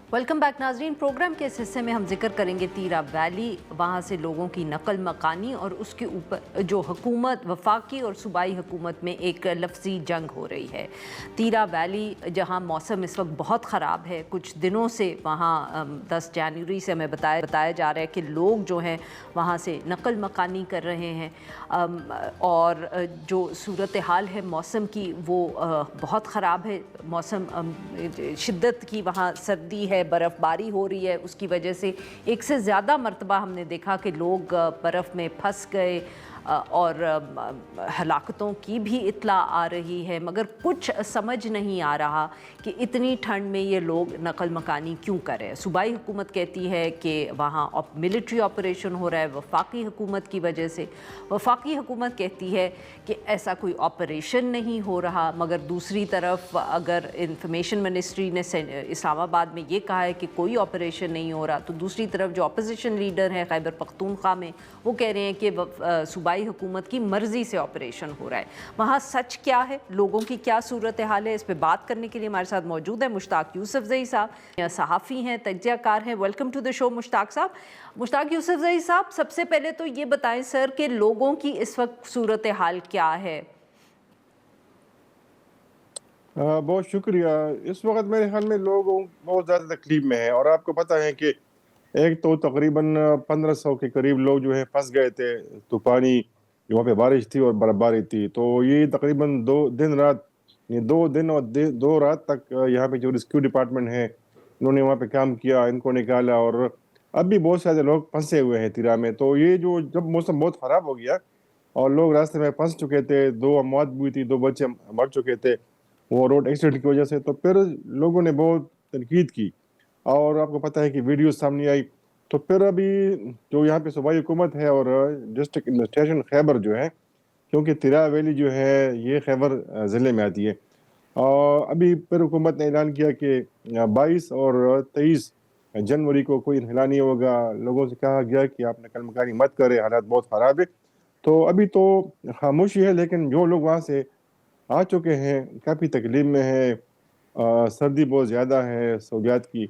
Welcome back नाजरीन। Programme के इस हिस्से में हम जिक्र करेंगे तीरा वैली, वहाँ से लोगों की नकल मकानी और उसके ऊपर जो हुकूमत वफाकी और सूबाई हुकूमत में एक लफ्ज़ी जंग हो रही है। तीरा वैली जहाँ मौसम इस वक्त बहुत ख़राब है, कुछ दिनों से वहाँ 10 जनवरी से हमें बताया जा रहा है कि लोग जो हैं वहाँ से नकल मकानी कर रहे हैं और जो सूरत हाल है मौसम की वो बहुत ख़राब है। मौसम शिद्दत की वहाँ सर्दी है, बर्फ़बारी हो रही है, उसकी वजह से एक से ज़्यादा मरतबा हमने देखा कि लोग बर्फ़ में फंस गए और हलाकतों की भी इत्तला आ रही है, मगर कुछ समझ नहीं आ रहा कि इतनी ठंड में ये लोग नकल मकानी क्यों कर रहे हैं। सूबाई हुकूमत कहती है कि वहाँ मिलिट्री ऑपरेशन हो रहा है वफाकी हुकूमत की वजह से। वफाकी हुकूमत कहती है कि ऐसा कोई ऑपरेशन नहीं हो रहा, मगर दूसरी तरफ अगर इंफॉर्मेशन मिनिस्ट्री ने इस्लामाबाद में ये कहा है कि कोई ऑपरेशन नहीं हो रहा, तो दूसरी तरफ जो अपोजिशन लीडर हैं खैबर पख्तूनख्वा में, वो कह रहे हैं कि सूबाई हुकूमत की मर्जी से ऑपरेशन हो रहा है। वहाँ सच क्या है, लोगों की क्या सूरत हाल है, इस पे बात करने के लिए हमारे साथ मौजूद है मुश्ताक यूसुफजई साहब, सहाफ़ी हैं, तज्ज़ियाकार हैं। Welcome to the show Mushtaq साहब। मुश्ताक यूसुफजई साहब, सबसे पहले तो ये बताएं सर कि लोगों की इस वक्त सूरत हाल क्या है? बहुत शुक्रिया। इस वक्त मेरे ख्याल में लोग बहुत ज़्यादा तकलीफ में हैं, और आपको पता है कि एक तो तकरीबन 1500 के करीब लोग जो है फंस गए थे तूफानी, वहाँ पे बारिश थी और बर्फबारी थी। तो ये तकरीबन 2 दिन रात, ये 2 दिन और 2 रात तक यहाँ पे जो रेस्क्यू डिपार्टमेंट है इन्होंने वहाँ पे काम किया, इनको निकाला। और अब भी बहुत सारे लोग फंसे हुए हैं तीरा में। तो ये जो जब मौसम बहुत ख़राब हो गया और लोग रास्ते में फंस चुके थे, 2 मौत भी हुई थी, 2 बच्चे मर चुके थे वो रोड एक्सीडेंट की वजह से, तो फिर लोगों ने बहुत तनकीद की और आपको पता है कि वीडियो सामने आई। तो फिर अभी जो यहाँ पे सूबाई हुकूमत है और डिस्ट्रिक्ट एडमिनिस्ट्रेशन खैबर जो है, क्योंकि तिरा वैली जो है ये खैबर ज़िले में आती है, और अभी फिर हुकूमत ने ऐलान किया कि 22 और 23 जनवरी को कोई इन्हिला नहीं होगा। लोगों से कहा गया कि आप नकल मकानी मत करें, हालात बहुत ख़राब है। तो अभी तो खामोशी है, लेकिन जो लोग वहाँ से आ चुके हैं काफ़ी तकलीफ में है। सर्दी बहुत ज़्यादा है, सहूलियात की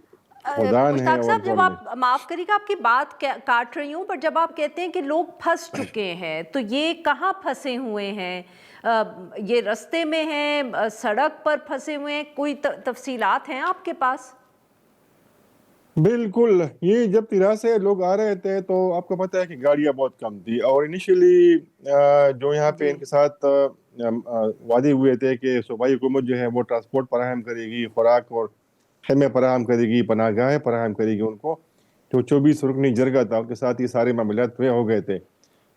फुक़दान है मुश्ताक और साहब, जो जब आप माफ़ करिएगा आपकी बात काट रही हूँ, पर जब आप कहते हैं कि लोग फंस चुके हैं, तो ये कहाँ फंसे हुए हैं? ये रास्ते में हैं, सड़क पर फंसे हुए हैं, कोई तफसीलात हैं आपके पास? बिल्कुल, ये जब तिरा से लोग आ रहे थे तो आपको पता है कि गाड़ियाँ बहुत कम थी, और इनिशियली जो यहाँ पे जी। इनके साथ वादे हुए थे कि सूबाई हुकूमत जो है वो ट्रांसपोर्ट फराहम करेगी, खुराक और ख़ैमे फराहम करेगी, पनाहगाहें फराहम करेगी उनको। जो 24 रुकनी जरगा था उनके साथ ये सारे मामलात तय हो गए थे।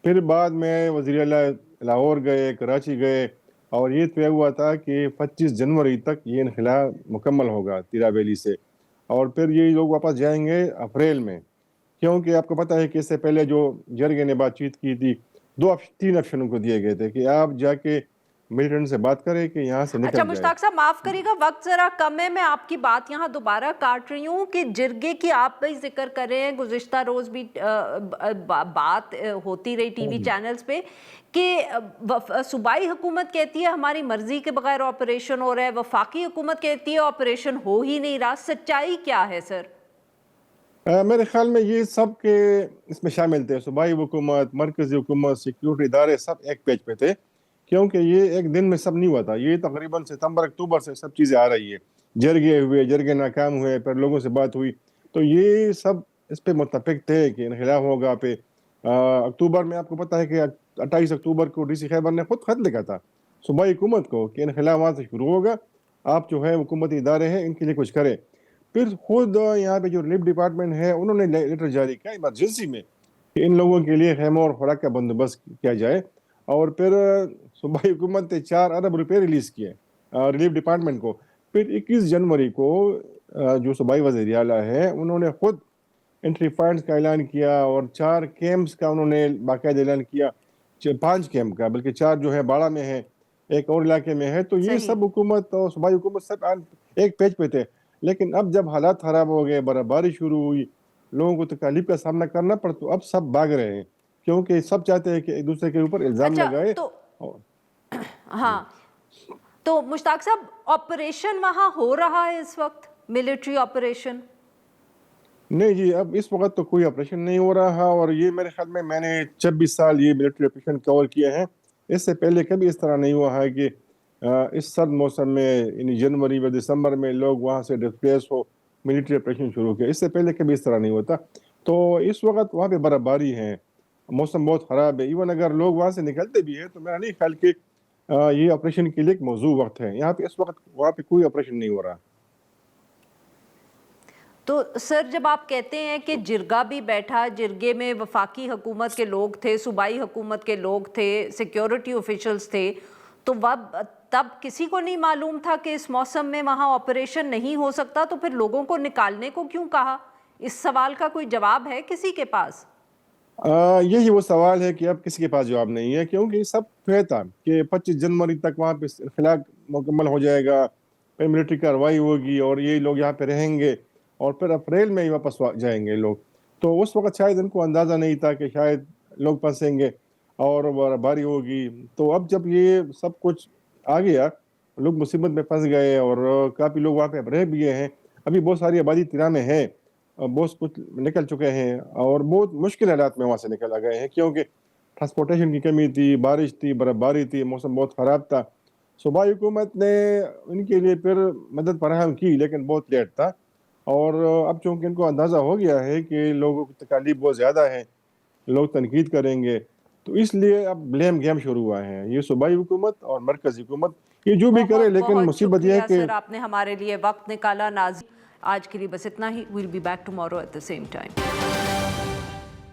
फिर बाद में वज़ीर आला लाहौर गए, कराची गए, और ये तय हुआ था कि 25 जनवरी तक ये इन्खला मुकम्मल होगा तिरा वैली से, और फिर ये लोग वापस जाएँगे अप्रैल में। क्योंकि आपको पता है कि इससे पहले जो जरगे ने बातचीत की थी, 3 ऑप्शन उनको दिए गए थे कि आप जाके मिलिटेंट से बात करें कि यहाँ से अच्छा निकल जाए। मुश्ताक साहब, माफ़ करिएगा, वक्त ज़रा कम है, मैं आपकी बात यहाँ दोबारा काट रही हूँ कि जिरगे की आप भी जिक्र कर रहे हैं, गुज़िश्ता रोज़ भी बात होती रही टीवी चैनल्स पे कि सूबाई हुकूमत कहती है हमारी मर्जी के बगैर ऑपरेशन हो रहा है, वफाकी हुकूमत कहती है ऑपरेशन हो ही नहीं रहा। सच्चाई क्या है सर? मेरे ख्याल में ये सब के इसमें शामिल थे, सूबाई हुकूमत, मरकज़ी हुकूमत, सिक्योरिटी इदारे सब एक पेज पे थे, क्योंकि ये एक दिन में सब नहीं हुआ था। ये तकरीबन सितंबर अक्टूबर से सब चीज़ें आ रही है। जरगे हुए, जरगे नाकाम हुए, फिर लोगों से बात हुई, तो ये सब इस पे मुत्तफ़िक थे कि इन्हिलाफ होगा। पे अक्टूबर में आपको पता है कि 28 अक्टूबर को डीसी खैबर ने खुद खत लिखा था सूबाई हुकूमत को कि इन्हिला वहाँ से शुरू होगा, आप जो है हुकूमती इदारे हैं इनके लिए कुछ करें। फिर खुद यहाँ पे जो रिलीफ डिपार्टमेंट है उन्होंने लेटर जारी किया इमरजेंसी में कि इन लोगों के लिए खैमों और खुराक का बंदोबस्त किया जाए, और फिर सूबाई हुकूमत ने 4 अरब रुपए रिलीज़ किए रिलीफ डिपार्टमेंट को। फिर 21 जनवरी को जो सूबाई वज़ीर आला है उन्होंने खुद एंट्री फंड्स का ऐलान किया, और 4 कैंप्स का उन्होंने बाकायदा ऐलान किया। 5 कैंप का, बल्कि 4 जो है बाड़ा में है, एक और इलाके में है। तो ये सही। सब हुकूमत और सूबाई हुकूमत सब एक पेज पे थे। लेकिन अब जब हालात ख़राब हो गए, बर्फबारी शुरू हुई, लोगों को तकलीफ का सामना करना पड़ा, तो अब सब भाग रहे हैं, क्योंकि सब चाहते हैं कि एक दूसरे के ऊपर इल्ज़ाम अच्छा लगाए। तो और हाँ, तो मुश्ताक साहब, ऑपरेशन वहाँ हो रहा है इस वक्त, मिलिट्री ऑपरेशन? नहीं जी, अब इस वक़्त तो कोई ऑपरेशन नहीं हो रहा और ये मेरे ख़्याल में मैंने 26 साल ये मिलिट्री ऑपरेशन कवर किए हैं। इससे पहले कभी इस तरह नहीं हुआ है कि इस सर्द मौसम में यानी जनवरी व दिसंबर में लोग वहाँ से डिस्प्लेस हो, मिलिट्री ऑपरेशन शुरू किया। इससे पहले कभी इस तरह नहीं होता। तो इस वक़्त वहाँ पे बर्फ़बारी है, मौसम बहुत ख़राब है। इवन अगर लोग वहाँ से निकलते भी हैं तो मेरा नहीं ख़्याल कि ये ऑपरेशन के लिए एक मौज़ूद वक़्त है। यहाँ पे इस वक़्त वहाँ पे कोई ऑपरेशन नहीं हो रहा। तो सर, जब आप कहते हैं कि जिरगा भी बैठा, जिरगे में वफाकी हुकूमत के लोग थे, सूबाई हुकूमत के लोग थे, सिक्योरिटी ऑफिशियल्स थे, तो तब किसी को नहीं मालूम था कि इस मौसम में वहाँ ऑपरेशन नहीं हो सकता, तो फिर लोगों को निकालने को क्यों कहा? इस सवाल का कोई जवाब है किसी के पास? यही वो सवाल है कि अब किसी के पास जवाब नहीं है क्योंकि सब तय था कि 25 जनवरी तक वहाँ पे इख़्लाक़ मुकम्मल हो जाएगा, फिर मिलिट्री कार्रवाई होगी और ये लोग यहाँ पे रहेंगे और फिर अप्रैल में ही वापस जाएँगे लोग। तो उस वक़्त शायद इनको अंदाज़ा नहीं था कि शायद लोग फँसेंगे और बर्फ़बारी होगी। तो अब जब ये सब कुछ आ गया, लोग मुसीबत में फँस गए और काफ़ी लोग वहाँ पे अब रह भी गए हैं। अभी बहुत सारी आबादी तिरा में है। बहुत कुछ निकल चुके हैं और बहुत मुश्किल हालात में वहाँ से निकल आ गए हैं क्योंकि ट्रांसपोर्टेशन की कमी थी, बारिश थी, बर्फ़बारी थी, मौसम बहुत ख़राब था। सूबाई हुकूमत ने उनके लिए फिर मदद फराहम की लेकिन बहुत लेट था और अब चूँकि इनको अंदाज़ा हो गया है कि लोगों की तकालीफ बहुत ज़्यादा है, लोग तनकीद करेंगे, तो इसलिए अब ब्लेम गेम शुरू हुआ है। ये सूबाई हुकूमत और मरकज़ी हुकूमत ये जो भी करे बहुत लेकिन बहुत मुसीबत ये है शुक्रिया कि सर, आपने हमारे लिए वक्त निकाला। नाज़रीन, आज के लिए बस इतना ही। Will be back tomorrow at the same time.